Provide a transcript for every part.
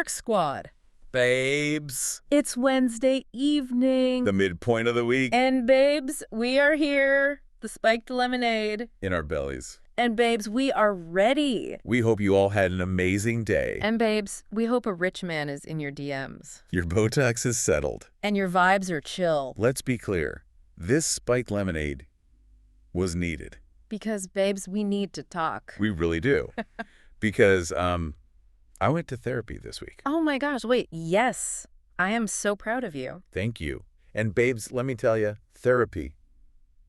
Snark Squad. Babes. It's Wednesday evening. The midpoint of the week. And babes, we are here. The spiked lemonade. In our bellies. And babes, we are ready. We hope you all had an amazing day. And babes, we hope a rich man is in your DMs. Your Botox is settled. And your vibes are chill. Let's be clear. This spiked lemonade was needed. Because babes, we need to talk. We really do. Because I went to therapy this week. Oh my gosh, wait, yes. I am so proud of you. Thank you. And babes, let me tell you, therapy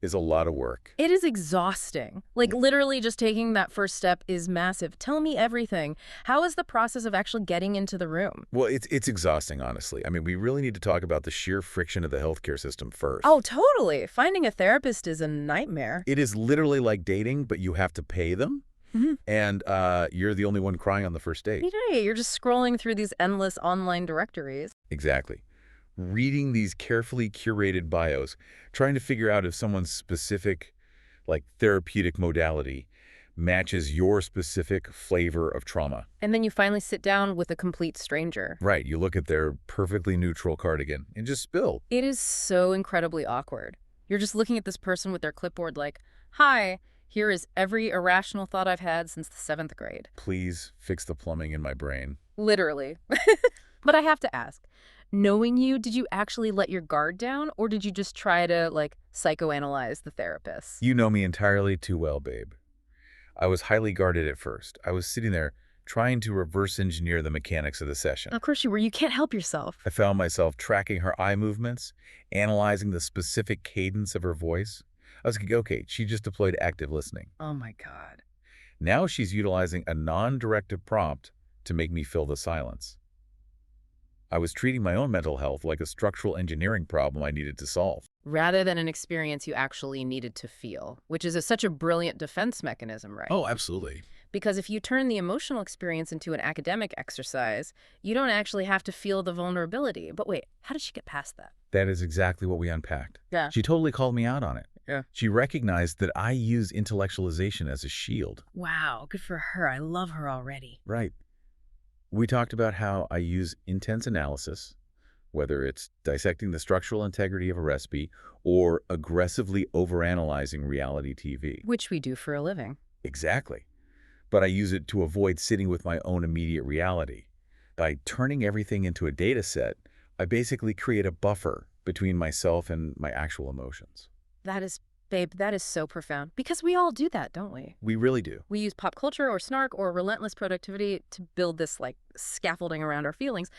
is a lot of work. It is exhausting. Like literally just taking that first step is massive. Tell me everything. How is the process of actually getting into the room? Well, it's exhausting, honestly. I mean, we really need to talk about the sheer friction of the healthcare system first. Oh, totally. Finding a therapist is a nightmare. It is literally like dating, but you have to pay them. Mm-hmm. And you're the only one crying on the first date. Yeah, you're just scrolling through these endless online directories. Exactly. Reading these carefully curated bios, trying to figure out if someone's specific, therapeutic modality matches your specific flavor of trauma. And then you finally sit down with a complete stranger. Right. You look at their perfectly neutral cardigan and just spill. It is so incredibly awkward. You're just looking at this person with their clipboard like, hi, here is every irrational thought I've had since the 7th grade. Please fix the plumbing in my brain. Literally. But I have to ask, knowing you, did you actually let your guard down, or did you just try to, psychoanalyze the therapist? You know me entirely too well, babe. I was highly guarded at first. I was sitting there trying to reverse engineer the mechanics of the session. Of course you were. You can't help yourself. I found myself tracking her eye movements, analyzing the specific cadence of her voice. I was like, okay, she just deployed active listening. Oh my God. Now she's utilizing a non-directive prompt to make me fill the silence. I was treating my own mental health like a structural engineering problem I needed to solve. Rather than an experience you actually needed to feel, which is such a brilliant defense mechanism, right? Oh, absolutely. Because if you turn the emotional experience into an academic exercise, you don't actually have to feel the vulnerability. But wait, how did she get past that? That is exactly what we unpacked. Yeah. She totally called me out on it. Yeah. She recognized that I use intellectualization as a shield. Wow, good for her. I love her already. Right. We talked about how I use intense analysis, whether it's dissecting the structural integrity of a recipe or aggressively overanalyzing reality TV. Which we do for a living. Exactly. But I use it to avoid sitting with my own immediate reality. By turning everything into a data set, I basically create a buffer between myself and my actual emotions. Babe, that is so profound. Because we all do that, don't we? We really do. We use pop culture or Snark or relentless productivity to build this, scaffolding around our feelings.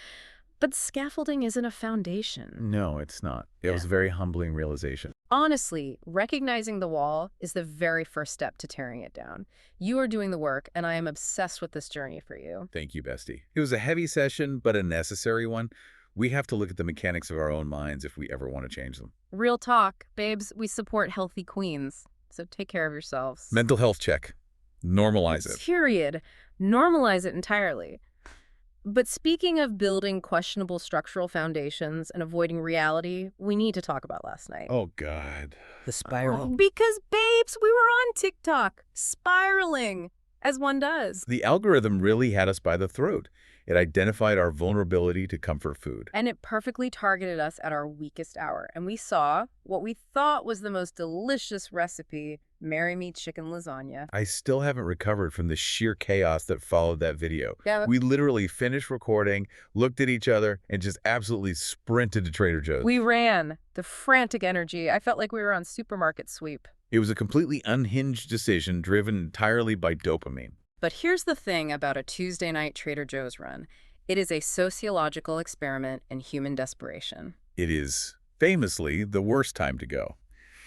But scaffolding isn't a foundation. No, it's not. It was a very humbling realization. Honestly, recognizing the wall is the very first step to tearing it down. You are doing the work, and I am obsessed with this journey for you. Thank you, bestie. It was a heavy session, but a necessary one. We have to look at the mechanics of our own minds if we ever want to change them. Real talk, babes, we support healthy queens. So take care of yourselves. Mental health check. Normalize it. Period. Normalize it entirely. But speaking of building questionable structural foundations and avoiding reality, we need to talk about last night. Oh, God. The spiral. Because, babes, we were on TikTok, spiraling, as one does. The algorithm really had us by the throat. It identified our vulnerability to comfort food. And it perfectly targeted us at our weakest hour. And we saw what we thought was the most delicious recipe, marry me chicken lasagna. I still haven't recovered from the sheer chaos that followed that video. Yeah. We literally finished recording, looked at each other, and just absolutely sprinted to Trader Joe's. We ran. The frantic energy. I felt like we were on supermarket sweep. It was a completely unhinged decision driven entirely by dopamine. But here's the thing about a Tuesday night Trader Joe's run. It is a sociological experiment in human desperation. It is famously the worst time to go.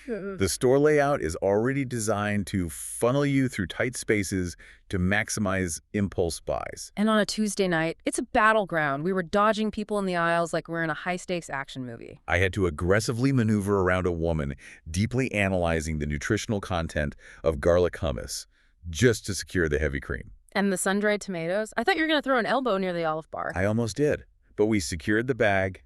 The store layout is already designed to funnel you through tight spaces to maximize impulse buys. And on a Tuesday night, it's a battleground. We were dodging people in the aisles like we're in a high-stakes action movie. I had to aggressively maneuver around a woman deeply analyzing the nutritional content of garlic hummus just to secure the heavy cream. And the sun-dried tomatoes? I thought you were going to throw an elbow near the olive bar. I almost did, but we secured the bag,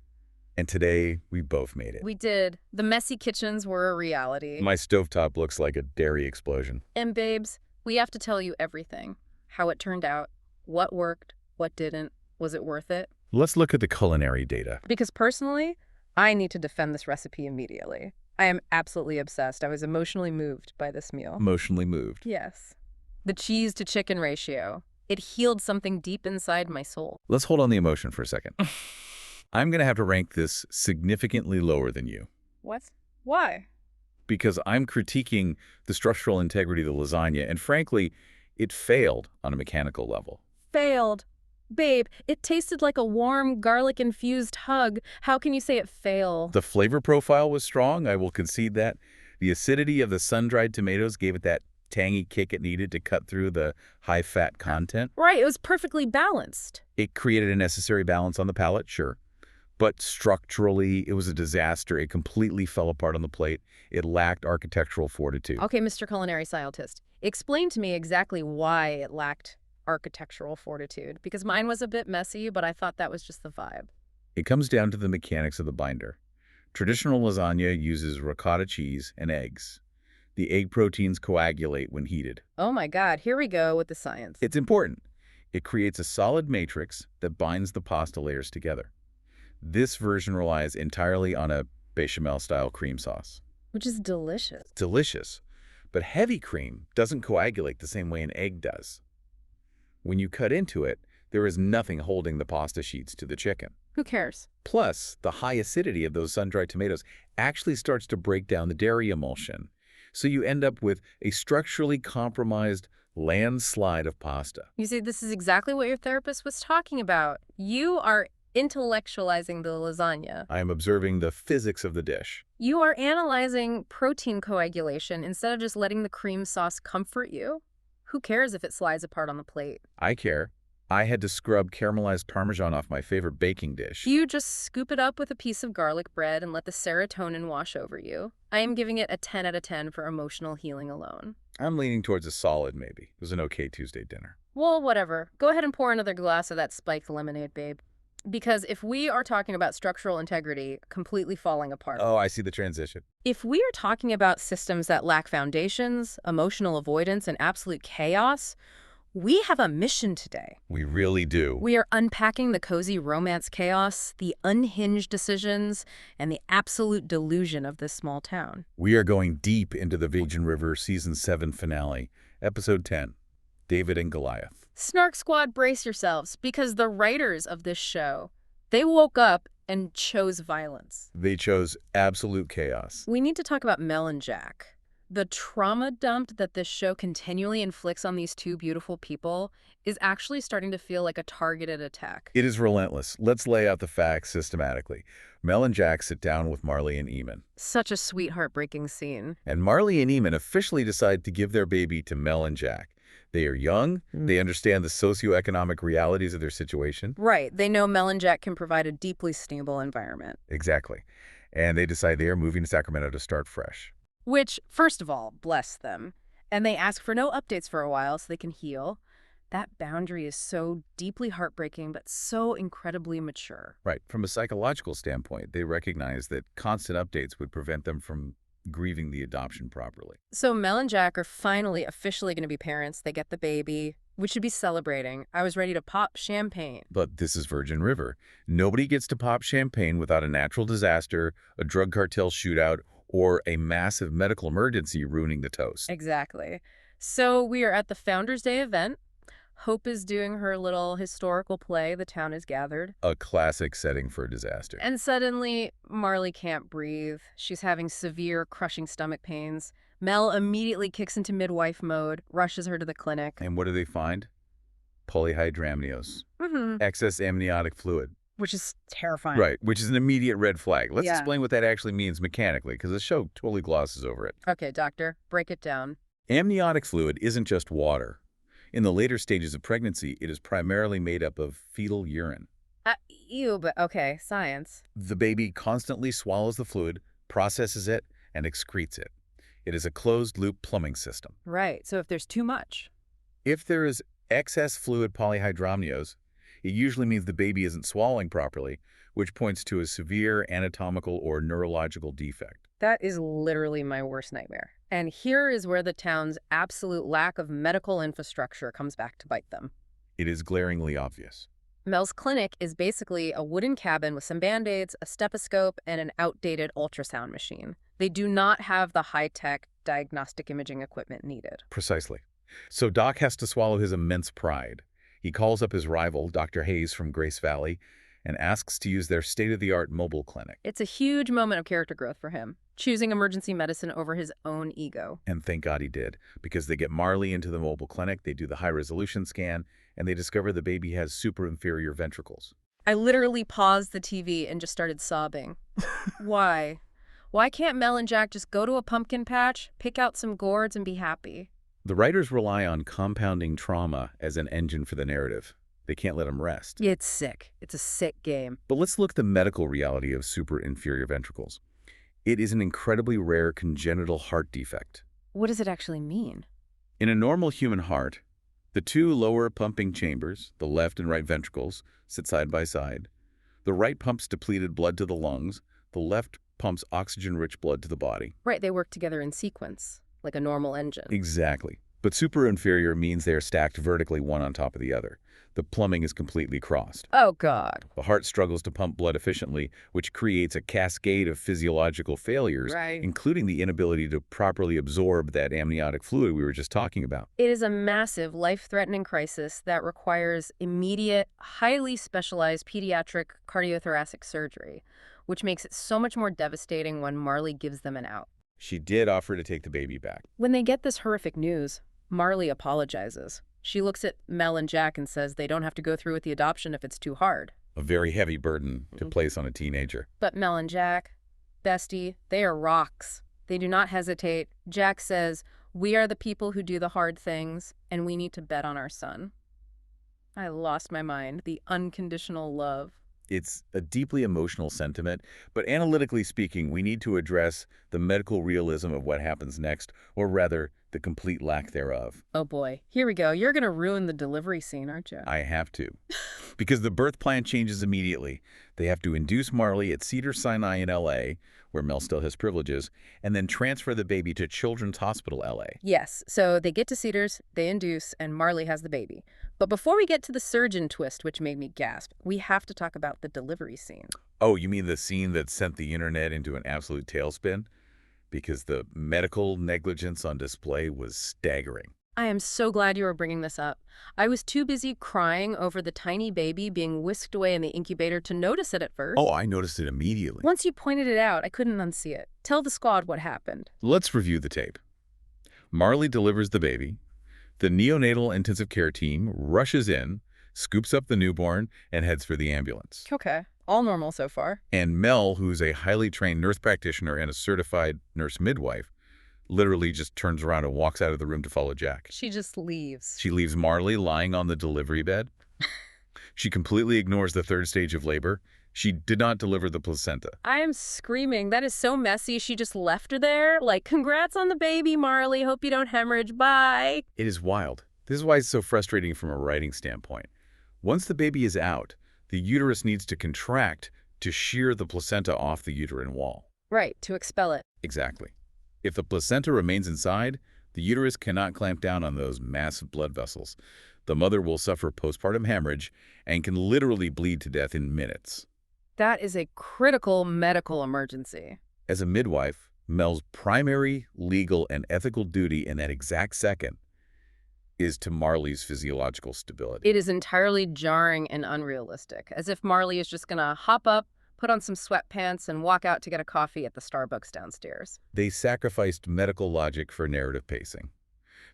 and today we both made it. We did. The messy kitchens were a reality. My stovetop looks like a dairy explosion. And babes, we have to tell you everything. How it turned out, what worked, what didn't, Was it worth it? Let's look at the culinary data. Because personally, I need to defend this recipe immediately. I am absolutely obsessed. I was emotionally moved by this meal. Emotionally moved. Yes. The cheese to chicken ratio. It healed something deep inside my soul. Let's hold on the emotion for a second. I'm going to have to rank this significantly lower than you. What? Why? Because I'm critiquing the structural integrity of the lasagna, and frankly, it failed on a mechanical level. Failed. Babe, it tasted like a warm, garlic-infused hug. How can you say it failed? The flavor profile was strong, I will concede that. The acidity of the sun-dried tomatoes gave it that tangy kick it needed to cut through the high-fat content. Right, it was perfectly balanced. It created a necessary balance on the palate, sure. But structurally, it was a disaster. It completely fell apart on the plate. It lacked architectural fortitude. Okay, Mr. Culinary Scientist, explain to me exactly why it lacked architectural fortitude, because mine was a bit messy, but I thought that was just the vibe. It comes down to the mechanics of the binder. Traditional lasagna uses ricotta cheese and eggs. The egg proteins coagulate when heated. Oh my God, here we go with the science. It's important. It creates a solid matrix that binds the pasta layers together. This version relies entirely on a bechamel-style cream sauce. Which is delicious. Delicious, but heavy cream doesn't coagulate the same way an egg does. When you cut into it, there is nothing holding the pasta sheets to the chicken. Who cares? Plus, the high acidity of those sun-dried tomatoes actually starts to break down the dairy emulsion. So you end up with a structurally compromised landslide of pasta. You see, this is exactly what your therapist was talking about. You are intellectualizing the lasagna. I am observing the physics of the dish. You are analyzing protein coagulation instead of just letting the cream sauce comfort you. Who cares if it slides apart on the plate? I care. I had to scrub caramelized Parmesan off my favorite baking dish. You just scoop it up with a piece of garlic bread and let the serotonin wash over you. I am giving it a 10 out of 10 for emotional healing alone. I'm leaning towards a solid maybe. It was an okay Tuesday dinner. Well, whatever. Go ahead and pour another glass of that spiked lemonade, babe. Because if we are talking about structural integrity completely falling apart. Oh, I see the transition. If we are talking about systems that lack foundations, emotional avoidance, and absolute chaos, we have a mission today. We really do. We are unpacking the cozy romance chaos, the unhinged decisions, and the absolute delusion of this small town. We are going deep into the Virgin River Season 7 finale, Episode 10, David and Goliath. Snark Squad, brace yourselves, because the writers of this show, they woke up and chose violence. They chose absolute chaos. We need to talk about Mel and Jack. The trauma dump that this show continually inflicts on these two beautiful people is actually starting to feel like a targeted attack. It is relentless. Let's lay out the facts systematically. Mel and Jack sit down with Marley and Eamon. Such a sweet, heartbreaking scene. And Marley and Eamon officially decide to give their baby to Mel and Jack. They are young. They understand the socioeconomic realities of their situation. Right. They know Mel and Jack can provide a deeply stable environment. Exactly. And they decide they are moving to Sacramento to start fresh. Which, first of all, bless them. And they ask for no updates for a while so they can heal. That boundary is so deeply heartbreaking, but so incredibly mature. Right. From a psychological standpoint, they recognize that constant updates would prevent them from grieving the adoption properly. So Mel and Jack are finally officially going to be parents. They get the baby. We should be celebrating. I was ready to pop champagne. But this is Virgin River. Nobody gets to pop champagne without a natural disaster, a drug cartel shootout, or a massive medical emergency ruining the toast. Exactly. So we are at the Founders Day event. Hope is doing her little historical play, The Town is Gathered. A classic setting for a disaster. And suddenly, Marley can't breathe. She's having severe, crushing stomach pains. Mel immediately kicks into midwife mode, rushes her to the clinic. And what do they find? Polyhydramnios. Mm-hmm. Excess amniotic fluid. Which is terrifying. Right, which is an immediate red flag. Let's Yeah. explain what that actually means mechanically, because the show totally glosses over it. Okay, doctor, break it down. Amniotic fluid isn't just water. In the later stages of pregnancy, it is primarily made up of fetal urine. Ew, but okay, science. The baby constantly swallows the fluid, processes it, and excretes it. It is a closed-loop plumbing system. Right, so if there's too much. If there is excess fluid polyhydramnios, it usually means the baby isn't swallowing properly, which points to a severe anatomical or neurological defect. That is literally my worst nightmare. And here is where the town's absolute lack of medical infrastructure comes back to bite them. It is glaringly obvious. Mel's clinic is basically a wooden cabin with some band-aids, a stethoscope, and an outdated ultrasound machine. They do not have the high-tech diagnostic imaging equipment needed. Precisely. So Doc has to swallow his immense pride. He calls up his rival, Dr. Hayes from Grace Valley, and asks to use their state-of-the-art mobile clinic. It's a huge moment of character growth for him, choosing emergency medicine over his own ego. And thank God he did, because they get Marley into the mobile clinic, they do the high-resolution scan, and they discover the baby has super-inferior ventricles. I literally paused the TV and just started sobbing. Why? Why can't Mel and Jack just go to a pumpkin patch, pick out some gourds, and be happy? The writers rely on compounding trauma as an engine for the narrative. They can't let him rest. It's sick. It's a sick game. But let's look at the medical reality of super-inferior ventricles. It is an incredibly rare congenital heart defect. What does it actually mean? In a normal human heart, the two lower pumping chambers, the left and right ventricles, sit side by side. The right pumps depleted blood to the lungs. The left pumps oxygen-rich blood to the body. Right, they work together in sequence, like a normal engine. Exactly. But super-inferior means they are stacked vertically one on top of the other. The plumbing is completely crossed. Oh, God. The heart struggles to pump blood efficiently, which creates a cascade of physiological failures, Right. including the inability to properly absorb that amniotic fluid we were just talking about. It is a massive, life-threatening crisis that requires immediate, highly specialized pediatric cardiothoracic surgery, which makes it so much more devastating when Marley gives them an out. She did offer to take the baby back. When they get this horrific news, Marley apologizes. She looks at Mel and Jack and says they don't have to go through with the adoption if it's too hard. A very heavy burden to place on a teenager. But Mel and Jack, bestie, they are rocks. They do not hesitate. Jack says, "We are the people who do the hard things, and we need to bet on our son." I lost my mind. The unconditional love. It's a deeply emotional sentiment, but analytically speaking, we need to address the medical realism of what happens next, or rather, the complete lack thereof. Oh boy, here we go. You're going to ruin the delivery scene, aren't you? I have to. Because the birth plan changes immediately. They have to induce Marley at Cedars-Sinai in L.A., where Mel still has privileges, and then transfer the baby to Children's Hospital L.A. Yes, so they get to Cedars, they induce, and Marley has the baby. But before we get to the surgeon twist, which made me gasp, we have to talk about the delivery scene. Oh, you mean the scene that sent the internet into an absolute tailspin? Because the medical negligence on display was staggering. I am so glad you were bringing this up. I was too busy crying over the tiny baby being whisked away in the incubator to notice it at first. Oh, I noticed it immediately. Once you pointed it out, I couldn't unsee it. Tell the squad what happened. Let's review the tape. Marley delivers the baby. The neonatal intensive care team rushes in, scoops up the newborn, and heads for the ambulance. Okay, all normal so far. And Mel, who's a highly trained nurse practitioner and a certified nurse midwife, literally just turns around and walks out of the room to follow Jack. She just leaves. She leaves Marley lying on the delivery bed. She completely ignores the third stage of labor. She did not deliver the placenta. I am screaming. That is so messy. She just left her there. Like, congrats on the baby, Marley. Hope you don't hemorrhage. Bye. It is wild. This is why it's so frustrating from a writing standpoint. Once the baby is out, the uterus needs to contract to shear the placenta off the uterine wall. Right, to expel it. Exactly. If the placenta remains inside, the uterus cannot clamp down on those massive blood vessels. The mother will suffer postpartum hemorrhage and can literally bleed to death in minutes. That is a critical medical emergency. As a midwife, Mel's primary legal and ethical duty in that exact second is to Marley's physiological stability. It is entirely jarring and unrealistic, as if Marley is just gonna hop up, put on some sweatpants, and walk out to get a coffee at the Starbucks downstairs. They sacrificed medical logic for narrative pacing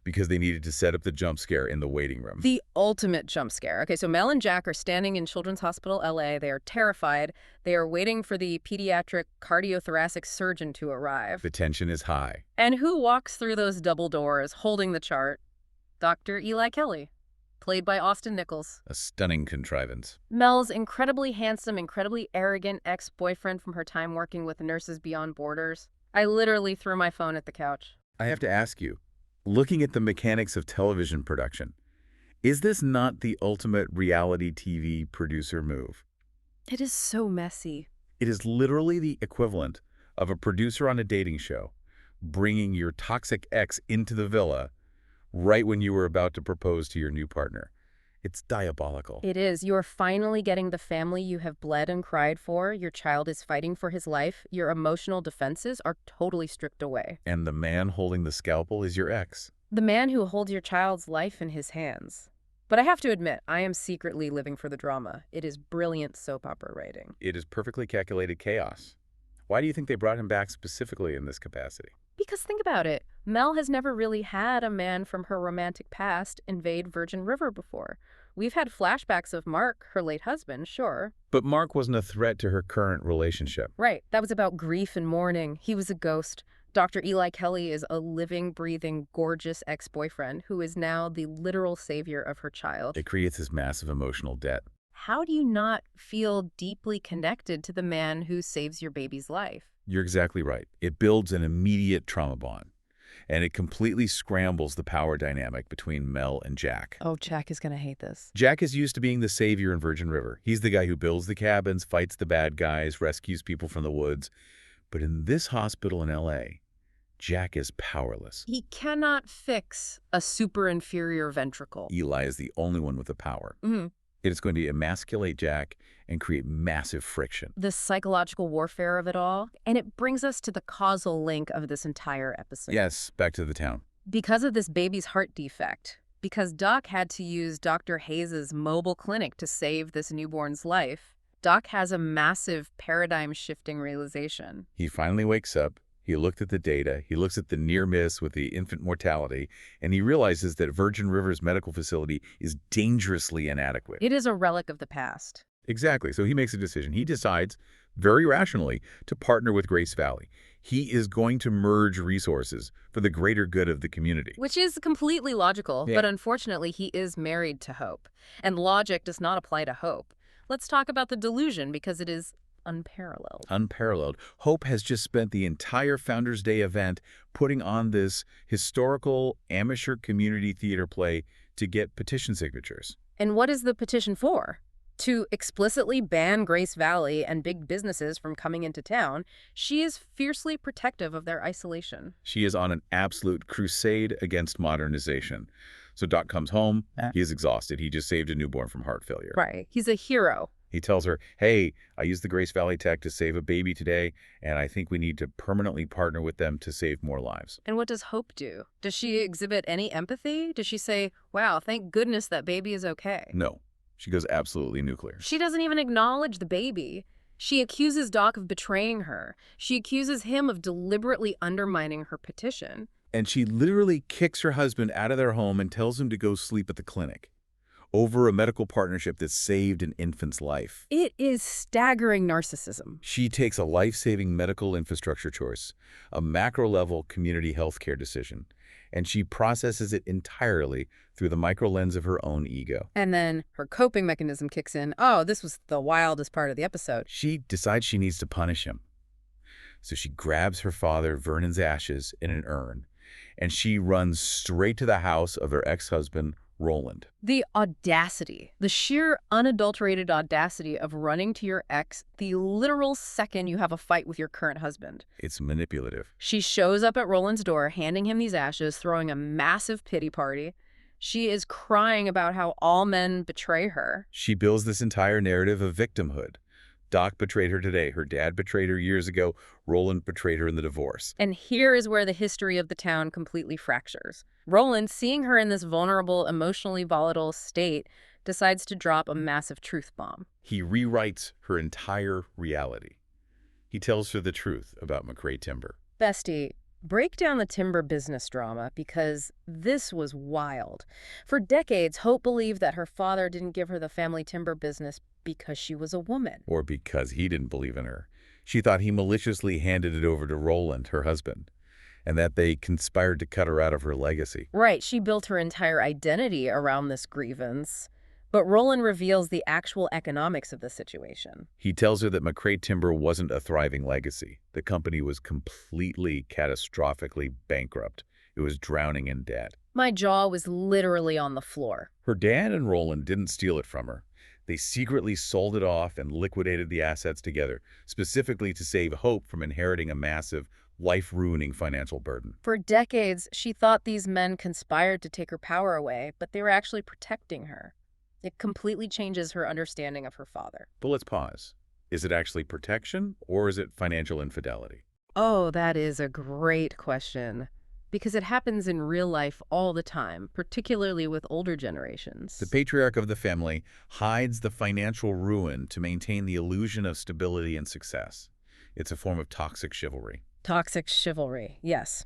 because they needed to set up the jump scare in the waiting room. The ultimate jump scare. Okay, so Mel and Jack are standing in Children's Hospital LA. They are terrified. They are waiting for the pediatric cardiothoracic surgeon to arrive. The tension is high. And who walks through those double doors holding the chart? Dr. Eli Kelly, played by Austin Nichols. A stunning contrivance. Mel's incredibly handsome, incredibly arrogant ex-boyfriend from her time working with Nurses Beyond Borders. I literally threw my phone at the couch. I have to ask you, looking at the mechanics of television production, is this not the ultimate reality TV producer move? It is so messy. It is literally the equivalent of a producer on a dating show bringing your toxic ex into the villa right when you were about to propose to your new partner. It's diabolical. It is. You're finally getting the family you have bled and cried for. Your child is fighting for his life. Your emotional defenses are totally stripped away. And the man holding the scalpel is your ex. The man who holds your child's life in his hands. But I have to admit, I am secretly living for the drama. It is brilliant soap opera writing. It is perfectly calculated chaos. Why do you think they brought him back specifically in this capacity? Because think about it. Mel has never really had a man from her romantic past invade Virgin River before. We've had flashbacks of Mark, her late husband, sure. But Mark wasn't a threat to her current relationship. Right, that was about grief and mourning. He was a ghost. Dr. Eli Kelly is a living, breathing, gorgeous ex-boyfriend who is now the literal savior of her child. It creates this massive emotional debt. How do you not feel deeply connected to the man who saves your baby's life? You're exactly right. It builds an immediate trauma bond, and it completely scrambles the power dynamic between Mel and Jack. Oh, Jack is going to hate this. Jack is used to being the savior in Virgin River. He's the guy who builds the cabins, fights the bad guys, rescues people from the woods. But in this hospital in L.A., Jack is powerless. He cannot fix a super inferior ventricle. Eli is the only one with the power. Mm-hmm. It is going to emasculate Jack and create massive friction. The psychological warfare of it all. And it brings us to the causal link of this entire episode. Yes, back to the town. Because of this baby's heart defect, because Doc had to use Dr. Hayes's mobile clinic to save this newborn's life, Doc has a massive paradigm-shifting realization. He finally wakes up. He looked at the data, he looks at the near miss with the infant mortality, and he realizes that Virgin River's medical facility is dangerously inadequate. It is a relic of the past. Exactly. So he makes a decision. He decides, very rationally, to partner with Grace Valley. He is going to merge resources for the greater good of the community. Which is completely logical, Yeah. but unfortunately he is married to Hope. And logic does not apply to Hope. Let's talk about the delusion because it is unparalleled. Unparalleled. Hope has just spent the entire Founders Day event putting on this historical amateur community theater play to get petition signatures. And what is the petition for? To explicitly ban Grace Valley and big businesses from coming into town. She is fiercely protective of their isolation. She is on an absolute crusade against modernization. So Doc comes home. He is exhausted. He just saved a newborn from heart failure. Right. He's a hero. He tells her, hey, I used the Grace Valley tech to save a baby today, and I think we need to permanently partner with them to save more lives. And what does Hope do? Does she exhibit any empathy? Does she say, wow, thank goodness that baby is okay? No. She goes absolutely nuclear. She doesn't even acknowledge the baby. She accuses Doc of betraying her. She accuses him of deliberately undermining her petition. And she literally kicks her husband out of their home and tells him to go sleep at the clinic over a medical partnership that saved an infant's life. It is staggering narcissism. She takes a life-saving medical infrastructure choice, a macro-level community healthcare decision, and she processes it entirely through the micro lens of her own ego. And then her coping mechanism kicks in. Oh, this was the wildest part of the episode. She decides she needs to punish him. So she grabs her father, Vernon's ashes, in an urn, and she runs straight to the house of her ex-husband, Roland. The audacity, the sheer unadulterated audacity of running to your ex the literal second you have a fight with your current husband. It's manipulative. She shows up at Roland's door, handing him these ashes, throwing a massive pity party. She is crying about how all men betray her. She builds this entire narrative of victimhood. Doc betrayed her today. Her dad betrayed her years ago. Roland betrayed her in the divorce. And here is where the history of the town completely fractures. Roland, seeing her in this vulnerable, emotionally volatile state, decides to drop a massive truth bomb. He rewrites her entire reality. He tells her the truth about McRae Timber. Bestie, break down the timber business drama because this was wild. For decades, Hope believed that her father didn't give her the family timber business because she was a woman. Or because he didn't believe in her. She thought he maliciously handed it over to Roland, her husband, and that they conspired to cut her out of her legacy. Right, she built her entire identity around this grievance. But Roland reveals the actual economics of the situation. He tells her that McRae Timber wasn't a thriving legacy. The company was completely, catastrophically bankrupt. It was drowning in debt. My jaw was literally on the floor. Her dad and Roland didn't steal it from her. They secretly sold it off and liquidated the assets together, specifically to save Hope from inheriting a massive, life-ruining financial burden. For decades, she thought these men conspired to take her power away, but they were actually protecting her. It completely changes her understanding of her father. But let's pause. Is it actually protection or is it financial infidelity? Oh, that is a great question. Because it happens in real life all the time, particularly with older The generations. patriarch of the family hides the financial ruin to maintain the illusion of stability and success. It's a form of toxic chivalry. Toxic chivalry, yes.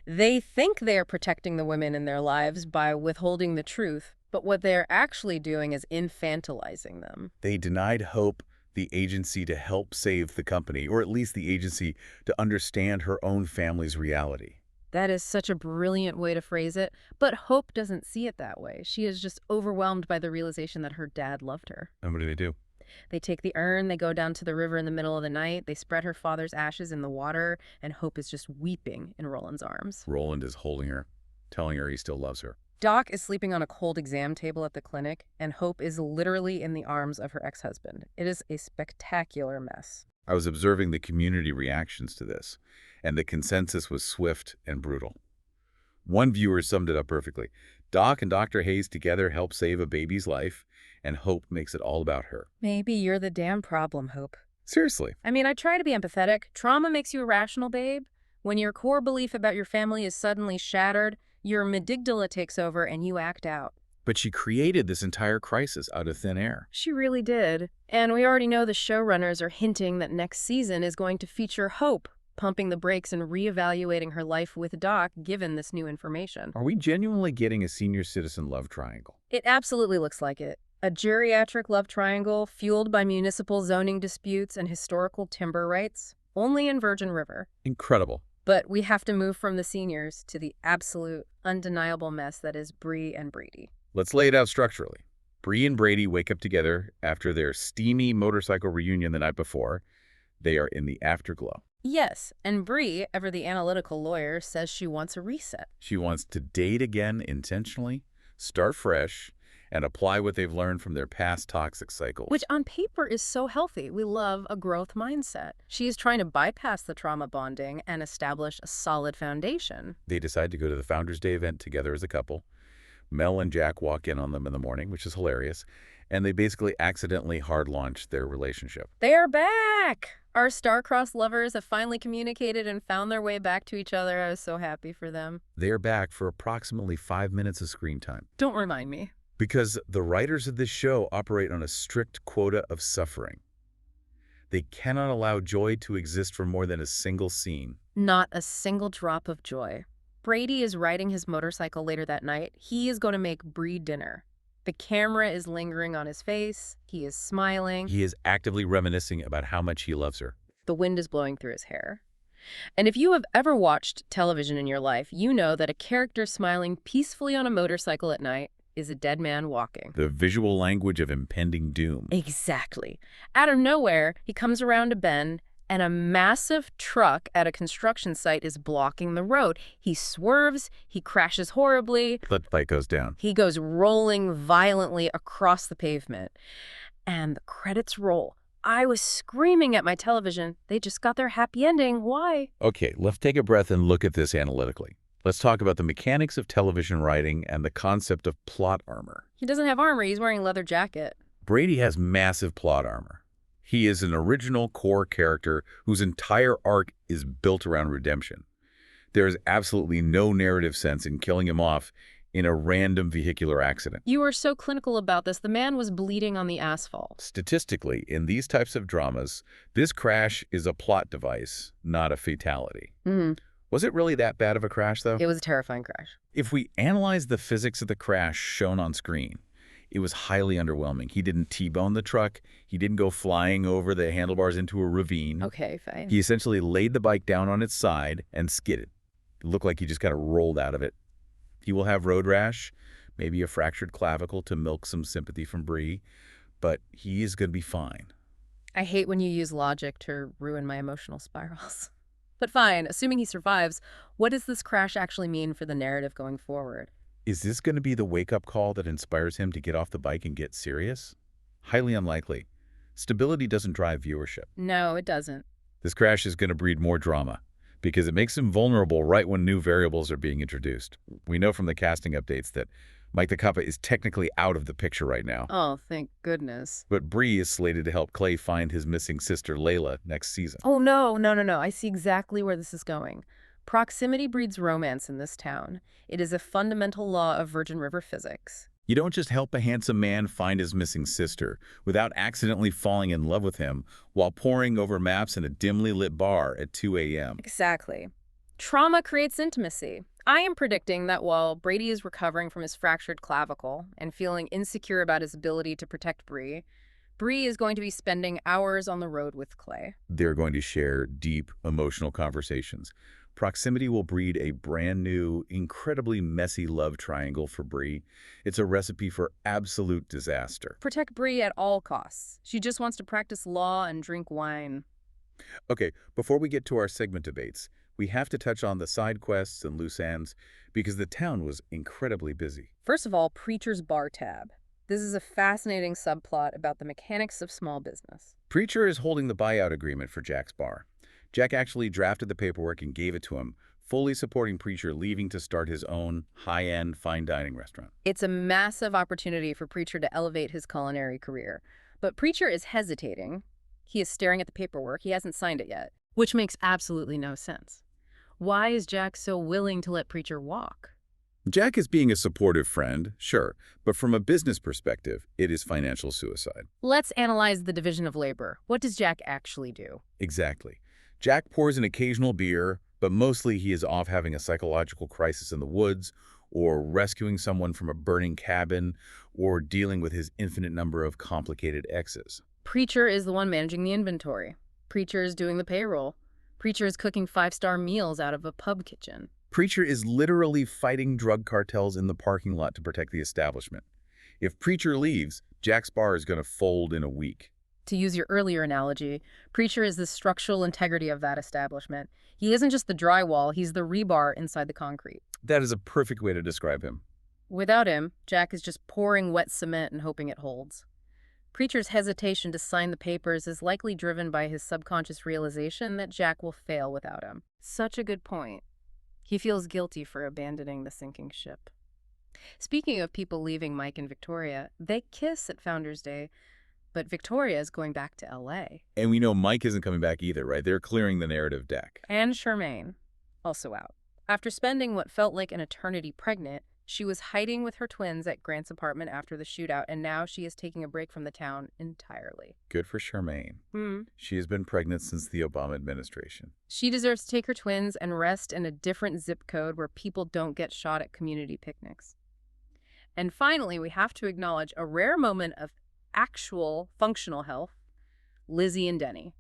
They think they are protecting the women in their lives by withholding the truth, but what they're actually doing is infantilizing them. They denied Hope the agency to help save the company, or at least the agency to understand her own family's reality. That is such a brilliant way to phrase it, but Hope doesn't see it that way. She is just overwhelmed by the realization that her dad loved her. And what do? They take the urn, they go down to the river in the middle of the night, they spread her father's ashes in the water, and Hope is just weeping in Roland's arms. Roland is holding her, telling her he still loves her. Doc is sleeping on a cold exam table at the clinic, and Hope is literally in the arms of her ex-husband. It is a spectacular mess. I was observing the community reactions to this, and the consensus was swift and brutal. One viewer summed it up perfectly. Doc and Dr. Hayes together help save a baby's life, and Hope makes it all about her. Maybe you're the damn problem, Hope. Seriously. I mean, I try to be empathetic. Trauma makes you irrational, babe. When your core belief about your family is suddenly shattered, your amygdala takes over and you act out. But she created this entire crisis out of thin air. She really did. And we already know the showrunners are hinting that next season is going to feature Hope pumping the brakes and reevaluating her life with Doc given this new information. Are we genuinely getting a senior citizen love triangle? It absolutely looks like it. A geriatric love triangle fueled by municipal zoning disputes and historical timber rights, only in Virgin River. Incredible. But we have to move from the seniors to the absolute, undeniable mess that is Bree and Brady. Let's lay it out structurally. Bree and Brady wake up together after their steamy motorcycle reunion the night before. They are in the afterglow. Yes, and Bree, ever the analytical lawyer, says she wants a reset. She wants to date again intentionally, start fresh, and apply what they've learned from their past toxic cycles. Which on paper is so healthy. We love a growth mindset. She is trying to bypass the trauma bonding and establish a solid foundation. They decide to go to the Founders Day event together as a couple. Mel and Jack walk in on them in the morning, which is hilarious, and they basically accidentally hard launch their relationship. They are back! Our star-crossed lovers have finally communicated and found their way back to each other. I was so happy for them. They are back for approximately 5 minutes of screen time. Don't remind me. Because the writers of this show operate on a strict quota of suffering. They cannot allow joy to exist for more than a single scene. Not a single drop of joy. Brady is riding his motorcycle later that night. He is going to make Bree dinner. The camera is lingering on his face. He is smiling. He is actively reminiscing about how much he loves her. The wind is blowing through his hair. And if you have ever watched television in your life, you know that a character smiling peacefully on a motorcycle at night is a dead man walking. The visual language of impending doom. Exactly. Out of nowhere, he comes around a bend, and a massive truck at a construction site is blocking the road. He swerves, he crashes horribly. The light goes down. He goes rolling violently across the pavement. And the credits roll. I was screaming at my television. They just got their happy ending. Why? Okay, let's take a breath and look at this analytically. Let's talk about the mechanics of television writing and the concept of plot armor. He doesn't have armor. He's wearing a leather jacket. Brady has massive plot armor. He is an original core character whose entire arc is built around redemption. There is absolutely no narrative sense in killing him off in a random vehicular accident. You were so clinical about this. The man was bleeding on the asphalt. Statistically, in these types of dramas, this crash is a plot device, not a fatality. Was it really that bad of a crash, though? It was a terrifying crash. If we analyze the physics of the crash shown on screen, it was highly underwhelming. He didn't T-bone the truck. He didn't go flying over the handlebars into a ravine. Okay, fine. He essentially laid the bike down on its side and skidded. It looked like he just kind of rolled out of it. He will have road rash, maybe a fractured clavicle to milk some sympathy from Bree, but he is going to be fine. I hate when you use logic to ruin my emotional spirals. But fine, assuming he survives, what does this crash actually mean for the narrative going forward? Is this going to be the wake-up call that inspires him to get off the bike and get serious? Highly unlikely. Stability doesn't drive viewership. No, it doesn't. This crash is going to breed more drama because it makes him vulnerable right when new variables are being introduced. We know from the casting updates that Mike the Kappa is technically out of the picture right now. Oh, thank goodness. But Bree is slated to help Clay find his missing sister Layla next season. Oh, no, no, no, no. I see exactly where this is going. Proximity breeds romance in this town. It is a fundamental law of Virgin River physics. You don't just help a handsome man find his missing sister without accidentally falling in love with him while poring over maps in a dimly lit bar at 2 a.m. Exactly. Trauma creates intimacy. I am predicting that while Brady is recovering from his fractured clavicle and feeling insecure about his ability to protect Bree, Bree is going to be spending hours on the road with Clay. They're going to share deep, emotional conversations. Proximity will breed a brand new, incredibly messy love triangle for Bree. It's a recipe for absolute disaster. Protect Bree at all costs. She just wants to practice law and drink wine. Okay, before we get to our segment debates, we have to touch on the side quests and loose ends because the town was incredibly busy. First of all, Preacher's Bar Tab. This is a fascinating subplot about the mechanics of small business. Preacher is holding the buyout agreement for Jack's bar. Jack actually drafted the paperwork and gave it to him, fully supporting Preacher leaving to start his own high-end fine dining restaurant. It's a massive opportunity for Preacher to elevate his culinary career. But Preacher is hesitating. He is staring at the paperwork. He hasn't signed it yet, which makes absolutely no sense. Why is Jack so willing to let Preacher walk? Jack is being a supportive friend, sure, but from a business perspective, it is financial suicide. Let's analyze the division of labor. What does Jack actually do? Exactly. Jack pours an occasional beer, but mostly he is off having a psychological crisis in the woods, or rescuing someone from a burning cabin, or dealing with his infinite number of complicated exes. Preacher is the one managing the inventory. Preacher is doing the payroll. Preacher is cooking 5-star meals out of a pub kitchen. Preacher is literally fighting drug cartels in the parking lot to protect the establishment. If Preacher leaves, Jack's bar is going to fold in a week. To use your earlier analogy, Preacher is the structural integrity of that establishment. He isn't just the drywall, he's the rebar inside the concrete. That is a perfect way to describe him. Without him, Jack is just pouring wet cement and hoping it holds. Preacher's hesitation to sign the papers is likely driven by his subconscious realization that Jack will fail without him. Such a good point. He feels guilty for abandoning the sinking ship. Speaking of people leaving Mike and Victoria, they kiss at Founders Day, but Victoria is going back to L.A. And we know Mike isn't coming back either, right? They're clearing the narrative deck. And Charmaine, also out. After spending what felt like an eternity pregnant, she was hiding with her twins at Grant's apartment after the shootout, and now she is taking a break from the town entirely. Good for Charmaine. She has been pregnant since the Obama administration. She deserves to take her twins and rest in a different zip code where people don't get shot at community picnics. And finally, we have to acknowledge a rare moment of actual functional health, Lizzie and Denny.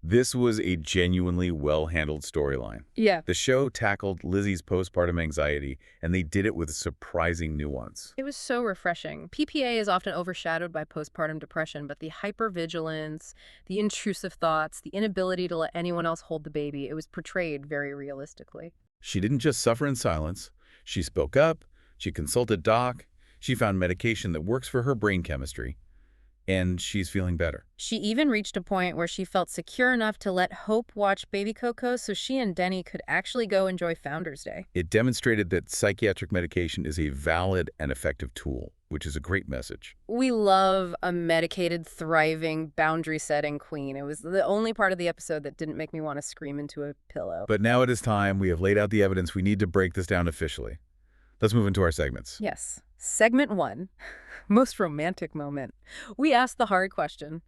This was a genuinely well-handled storyline. Yeah. The show tackled Lizzie's postpartum anxiety, and they did it with surprising nuance. It was so refreshing. PPA is often overshadowed by postpartum depression, but the hypervigilance, the intrusive thoughts, the inability to let anyone else hold the baby, it was portrayed very realistically. She didn't just suffer in silence. She spoke up, she consulted Doc, she found medication that works for her brain chemistry, and she's feeling better. She even reached a point where she felt secure enough to let Hope watch baby Coco so she and Denny could actually go enjoy Founders Day. It demonstrated that psychiatric medication is a valid and effective tool, which is a great message. We love a medicated, thriving, boundary-setting queen. It was the only part of the episode that didn't make me want to scream into a pillow. But now it is time. We have laid out the evidence. We need to break this down officially. Let's move into our segments. Yes. Segment 1. Most romantic moment. We asked the hard question.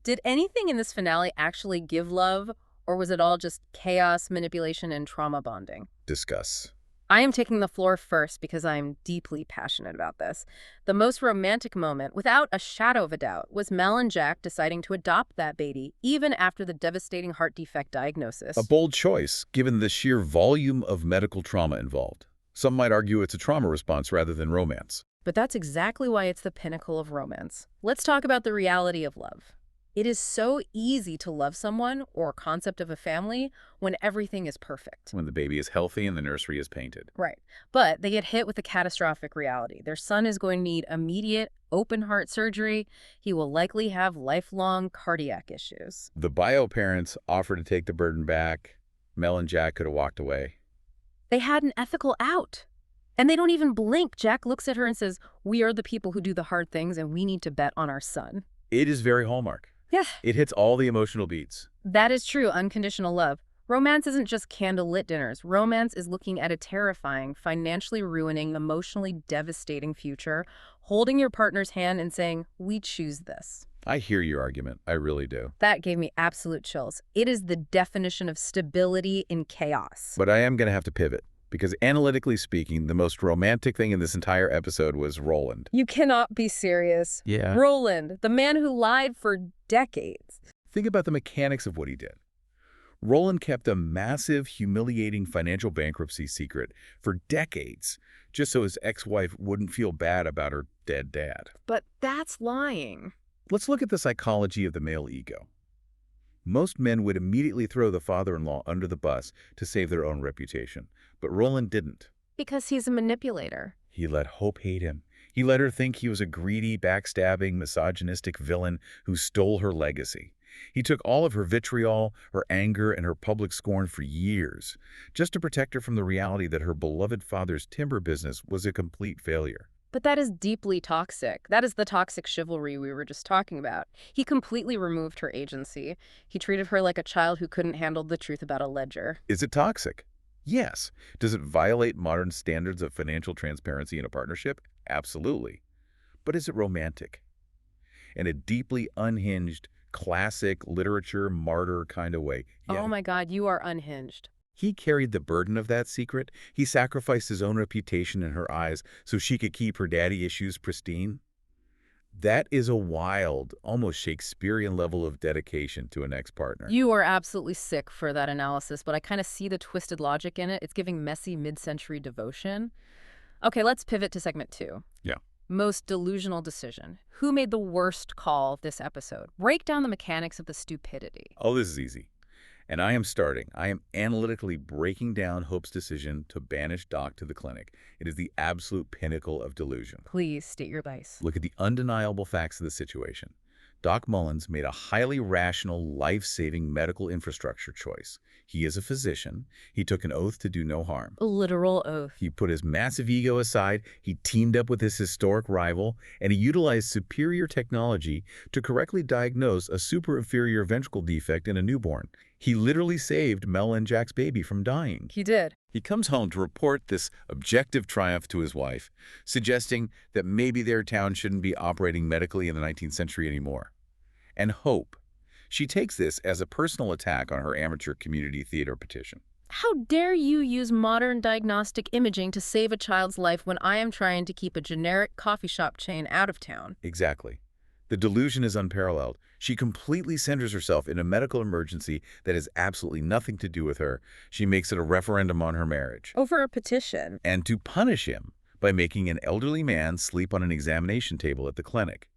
Did anything in this finale actually give love, or was it all just chaos, manipulation, and trauma bonding? Discuss. I am taking the floor first because I am deeply passionate about this. The most romantic moment, without a shadow of a doubt, was Mel and Jack deciding to adopt that baby, even after the devastating heart defect diagnosis. A bold choice, given the sheer volume of medical trauma involved. Some might argue it's a trauma response rather than romance. But that's exactly why it's the pinnacle of romance. Let's talk about the reality of love. It is so easy to love someone or a concept of a family when everything is perfect. When the baby is healthy and the nursery is painted. Right. But they get hit with a catastrophic reality. Their son is going to need immediate open heart surgery. He will likely have lifelong cardiac issues. The bio parents offer to take the burden back. Mel and Jack could have walked away. They had an ethical out. And they don't even blink. Jack looks at her and says, we are the people who do the hard things and we need to bet on our son. It is very Hallmark. Yeah. It hits all the emotional beats. That is true, unconditional love. Romance isn't just candlelit dinners. Romance is looking at a terrifying, financially ruining, emotionally devastating future, holding your partner's hand and saying, we choose this. I hear your argument. I really do. That gave me absolute chills. It is the definition of stability in chaos. But I am going to have to pivot, because analytically speaking, the most romantic thing in this entire episode was Roland. You cannot be serious. Yeah. Roland, the man who lied for decades. Think about the mechanics of what he did. Roland kept a massive, humiliating financial bankruptcy secret for decades, just so his ex-wife wouldn't feel bad about her dead dad. But that's lying. Let's look at the psychology of the male ego. Most men would immediately throw the father-in-law under the bus to save their own reputation, but Roland didn't. Because he's a manipulator. He let Hope hate him. He let her think he was a greedy, backstabbing, misogynistic villain who stole her legacy. He took all of her vitriol, her anger, and her public scorn for years, just to protect her from the reality that her beloved father's timber business was a complete failure. But that is deeply toxic. That is the toxic chivalry we were just talking about. He completely removed her agency. He treated her like a child who couldn't handle the truth about a ledger. Is it toxic? Yes. Does it violate modern standards of financial transparency in a partnership? Absolutely. But is it romantic? In a deeply unhinged, classic literature martyr kind of way. Yeah. Oh my God, you are unhinged. He carried the burden of that secret. He sacrificed his own reputation in her eyes so she could keep her daddy issues pristine. That is a wild, almost Shakespearean level of dedication to an ex-partner. You are absolutely sick for that analysis, but I kind of see the twisted logic in it. It's giving messy mid-century devotion. Okay, let's pivot to segment 2. Yeah. Most delusional decision. Who made the worst call this episode? Break down the mechanics of the stupidity. Oh, this is easy. And I am analytically breaking down Hope's decision to banish Doc to the clinic. It is the absolute pinnacle of delusion. Please state your advice. Look at the undeniable facts of the situation. Doc Mullins made a highly rational, life-saving medical infrastructure choice. He is a physician. He took an oath to do no harm. A literal oath. He put his massive ego aside, he teamed up with his historic rival, and he utilized superior technology to correctly diagnose a super-inferior ventricle defect in a newborn. He literally saved Mel and Jack's baby from dying. He did. He comes home to report this objective triumph to his wife, suggesting that maybe their town shouldn't be operating medically in the 19th century anymore. And Hope, she takes this as a personal attack on her amateur community theater petition. How dare you use modern diagnostic imaging to save a child's life when I am trying to keep a generic coffee shop chain out of town? Exactly. The delusion is unparalleled. She completely centers herself in a medical emergency that has absolutely nothing to do with her. She makes it a referendum on her marriage. Over a petition. And to punish him by making an elderly man sleep on an examination table at the clinic.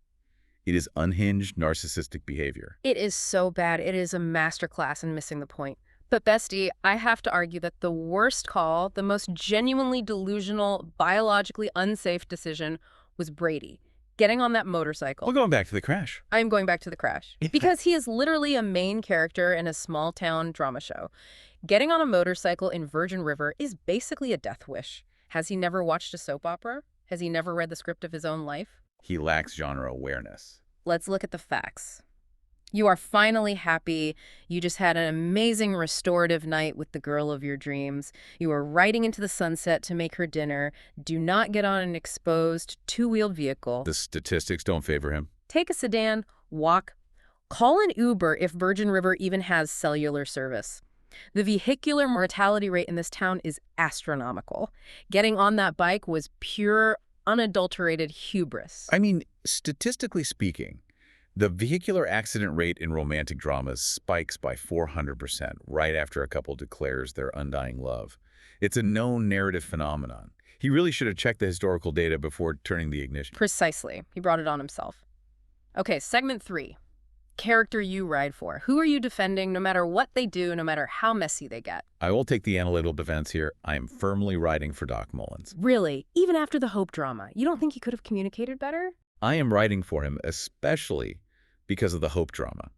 It is unhinged, narcissistic behavior. It is so bad. It is a masterclass in missing the point. But bestie, I have to argue that the worst call, the most genuinely delusional, biologically unsafe decision was Brady. Getting on that motorcycle. We're going back to the crash. I'm going back to the crash. Because he is literally a main character in a small-town drama show. Getting on a motorcycle in Virgin River is basically a death wish. Has he never watched a soap opera? Has he never read the script of his own life? He lacks genre awareness. Let's look at the facts. You are finally happy. You just had an amazing restorative night with the girl of your dreams. You are riding into the sunset to make her dinner. Do not get on an exposed two-wheeled vehicle. The statistics don't favor him. Take a sedan, walk. Call an Uber if Virgin River even has cellular service. The vehicular mortality rate in this town is astronomical. Getting on that bike was pure, unadulterated hubris. I mean, statistically speaking, the vehicular accident rate in romantic dramas spikes by 400% right after a couple declares their undying love. It's a known narrative phenomenon. He really should have checked the historical data before turning the ignition. Precisely. He brought it on himself. Okay, segment 3. Character you ride for. Who are you defending no matter what they do, no matter how messy they get? I will take the analytical defense here. I am firmly riding for Doc Mullins. Really? Even after the Hope drama? You don't think he could have communicated better? I am riding for him, especially because of the Hope drama.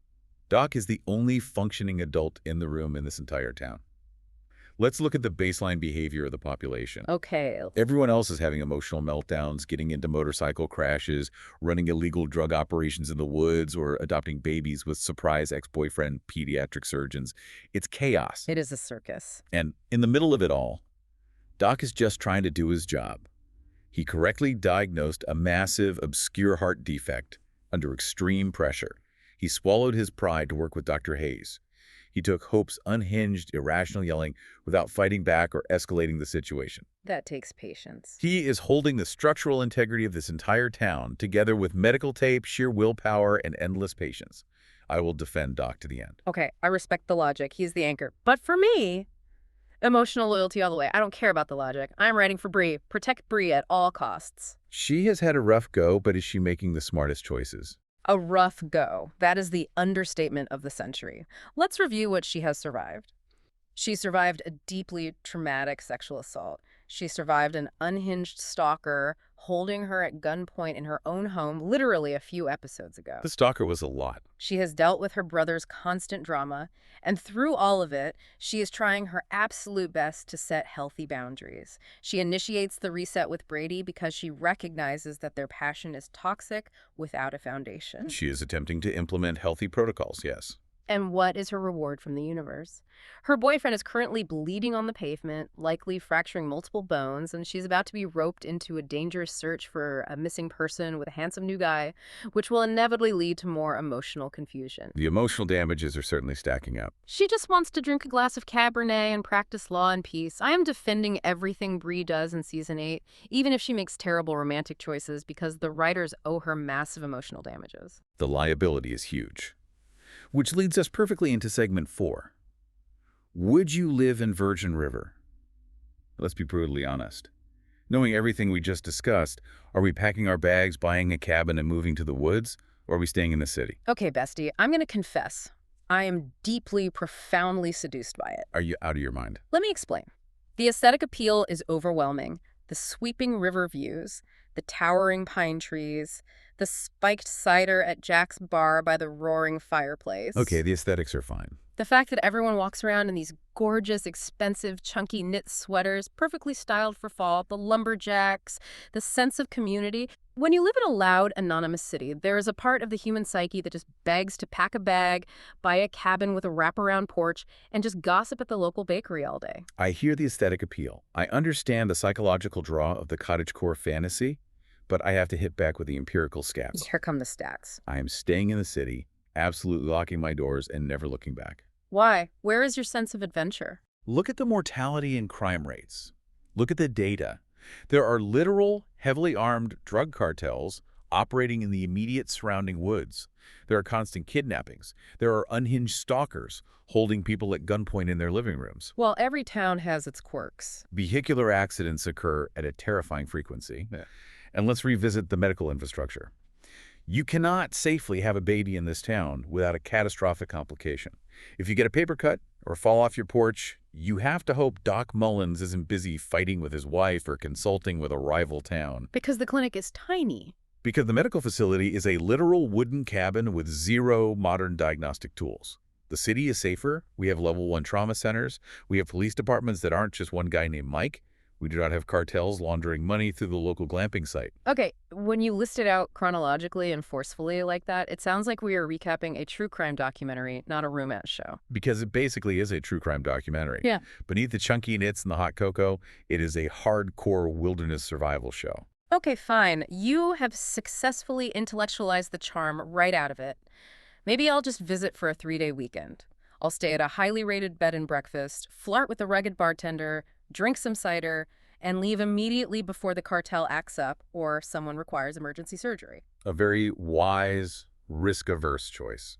Doc is the only functioning adult in the room in this entire town. Let's look at the baseline behavior of the population. Okay. Everyone else is having emotional meltdowns, getting into motorcycle crashes, running illegal drug operations in the woods, or adopting babies with surprise ex-boyfriend pediatric surgeons. It's chaos. It is a circus. And in the middle of it all, Doc is just trying to do his job. He correctly diagnosed a massive, obscure heart defect under extreme pressure. He swallowed his pride to work with Dr. Hayes. He took Hope's unhinged, irrational yelling without fighting back or escalating the situation. That takes patience. He is holding the structural integrity of this entire town together with medical tape, sheer willpower, and endless patience. I will defend Doc to the end. Okay, I respect the logic. He's the anchor. But for me, emotional loyalty all the way. I don't care about the logic. I'm writing for Bree. Protect Bree at all costs. She has had a rough go, but is she making the smartest choices? A rough go. That is the understatement of the century. Let's review what she has survived. She survived a deeply traumatic sexual assault. She survived an unhinged stalker holding her at gunpoint in her own home literally a few episodes ago. The stalker was a lot. She has dealt with her brother's constant drama, and through all of it, she is trying her absolute best to set healthy boundaries. She initiates the reset with Brady because she recognizes that their passion is toxic without a foundation. She is attempting to implement healthy protocols, yes. And what is her reward from the universe? Her boyfriend is currently bleeding on the pavement, likely fracturing multiple bones, and she's about to be roped into a dangerous search for a missing person with a handsome new guy, which will inevitably lead to more emotional confusion. The emotional damages are certainly stacking up. She just wants to drink a glass of Cabernet and practice law and peace. I am defending everything Bree does in Season 8, even if she makes terrible romantic choices, because the writers owe her massive emotional damages. The liability is huge. Which leads us perfectly into segment 4. Would you live in Virgin River? Let's be brutally honest. Knowing everything we just discussed, are we packing our bags, buying a cabin, and moving to the woods? Or are we staying in the city? Okay, bestie, I'm going to confess. I am deeply, profoundly seduced by it. Are you out of your mind? Let me explain. The aesthetic appeal is overwhelming. The sweeping river views, the towering pine trees, the spiked cider at Jack's bar by the roaring fireplace. Okay, the aesthetics are fine. The fact that everyone walks around in these gorgeous, expensive, chunky knit sweaters, perfectly styled for fall, the lumberjacks, the sense of community. When you live in a loud, anonymous city, there is a part of the human psyche that just begs to pack a bag, buy a cabin with a wraparound porch, and just gossip at the local bakery all day. I hear the aesthetic appeal. I understand the psychological draw of the cottagecore fantasy, but I have to hit back with the empirical stats. Here come the stats. I am staying in the city, absolutely locking my doors and never looking back. Why? Where is your sense of adventure? Look at the mortality and crime rates. Look at the data. There are literal, heavily armed drug cartels operating in the immediate surrounding woods. There are constant kidnappings. There are unhinged stalkers holding people at gunpoint in their living rooms. Well, every town has its quirks. Vehicular accidents occur at a terrifying frequency. Yeah. And let's revisit the medical infrastructure. You cannot safely have a baby in this town without a catastrophic complication. If you get a paper cut or fall off your porch, you have to hope Doc Mullins isn't busy fighting with his wife or consulting with a rival town. Because the clinic is tiny. Because the medical facility is a literal wooden cabin with zero modern diagnostic tools. The city is safer. We have level 1 trauma centers. We have police departments that aren't just one guy named Mike. We do not have cartels laundering money through the local glamping site. Okay, when you list it out chronologically and forcefully like that, it sounds like we are recapping a true crime documentary, not a romance show. Because it basically is a true crime documentary. Yeah. Beneath the chunky knits and the hot cocoa, it is a hardcore wilderness survival show. Okay, fine. You have successfully intellectualized the charm right out of it. Maybe I'll just visit for a 3-day weekend. I'll stay at a highly rated bed and breakfast, flirt with a rugged bartender, drink some cider, and leave immediately before the cartel acts up or someone requires emergency surgery. A very wise, risk-averse choice.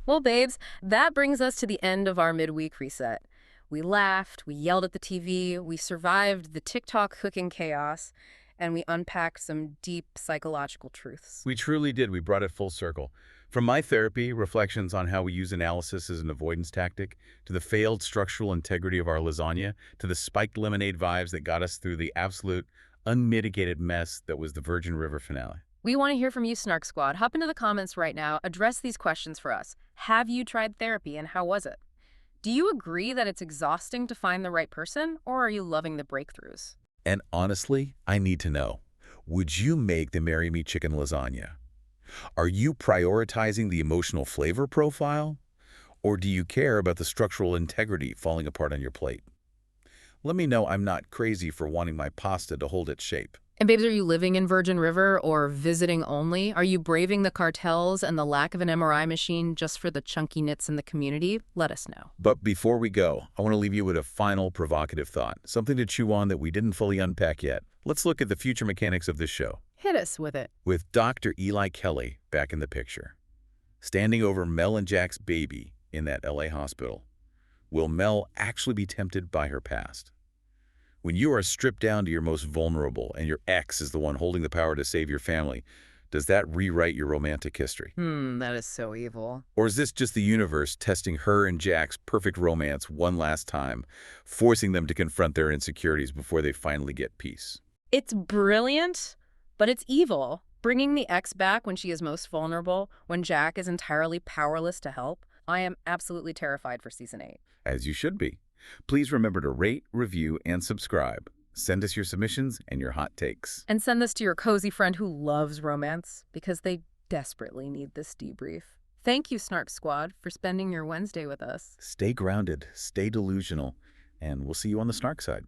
Well, babes, that brings us to the end of our midweek reset. We laughed, we yelled at the TV, we survived the TikTok cooking chaos, and we unpacked some deep psychological truths. We truly did. We brought it full circle. From my therapy, reflections on how we use analysis as an avoidance tactic, to the failed structural integrity of our lasagna, to the spiked lemonade vibes that got us through the absolute, unmitigated mess that was the Virgin River finale. We want to hear from you, Snark Squad. Hop into the comments right now. Address these questions for us. Have you tried therapy, and how was it? Do you agree that it's exhausting to find the right person, or are you loving the breakthroughs? And honestly, I need to know, would you make the Marry Me chicken lasagna? Are you prioritizing the emotional flavor profile? Or do you care about the structural integrity falling apart on your plate? Let me know I'm not crazy for wanting my pasta to hold its shape. And babes, are you living in Virgin River or visiting only? Are you braving the cartels and the lack of an MRI machine just for the chunky knits in the community? Let us know. But before we go, I want to leave you with a final provocative thought, something to chew on that we didn't fully unpack yet. Let's look at the future mechanics of this show, Hit us with it. with Dr. Eli Kelly back in the picture, standing over Mel and Jack's baby in that LA hospital. Will Mel actually be tempted by her past? When you are stripped down to your most vulnerable and your ex is the one holding the power to save your family, does that rewrite your romantic history? That is so evil. Or is this just the universe testing her and Jack's perfect romance one last time, forcing them to confront their insecurities before they finally get peace? It's brilliant, but it's evil. Bringing the ex back when she is most vulnerable, when Jack is entirely powerless to help. I am absolutely terrified for season 8. As you should be. Please remember to rate, review, and subscribe. Send us your submissions and your hot takes. And send this to your cozy friend who loves romance, because they desperately need this debrief. Thank you, Snark Squad, for spending your Wednesday with us. Stay grounded, stay delusional, and we'll see you on the Snark side.